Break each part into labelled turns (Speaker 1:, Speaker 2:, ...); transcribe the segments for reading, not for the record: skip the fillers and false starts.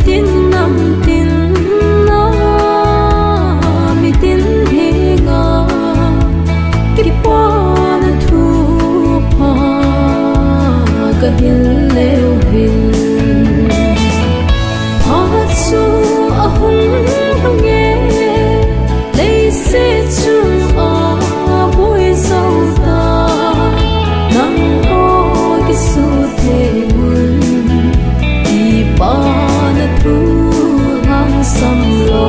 Speaker 1: tin nam tin na mi tin hi nga ki pa na thu pa ka hil leo hin ha su a hung nge lấy se chung a bui sâu ta nang ho ki su the mun ki pa na thu hang sam lo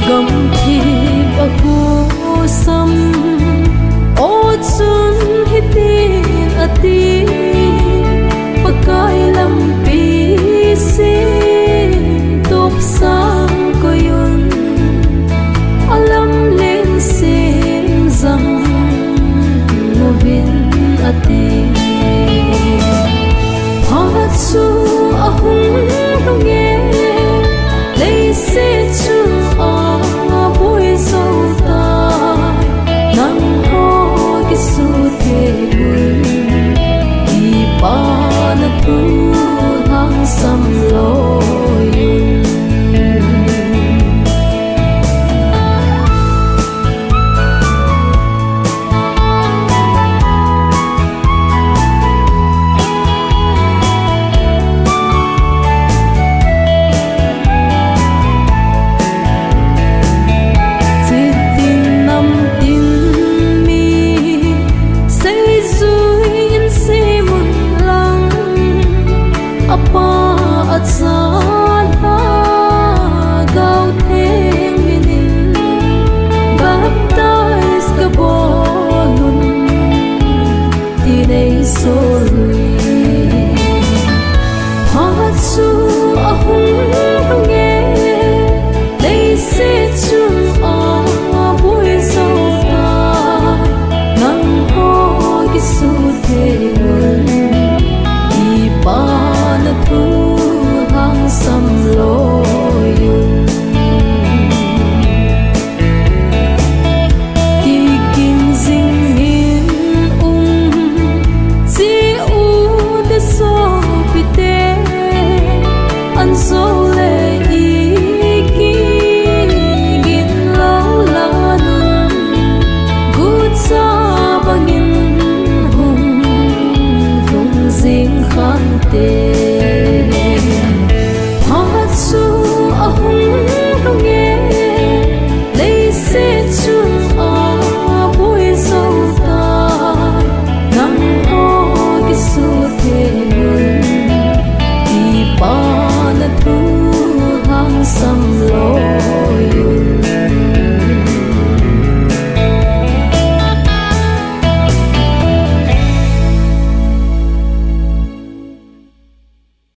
Speaker 1: gam thi ba ku sam o chun hi tin a ti pakai lam pi si top sang ko yun alam len sin zam no vin ati hat su a hung nge lấy se chu a bui so ta nang ho ki su the mun ki pa na tu hang sam lo so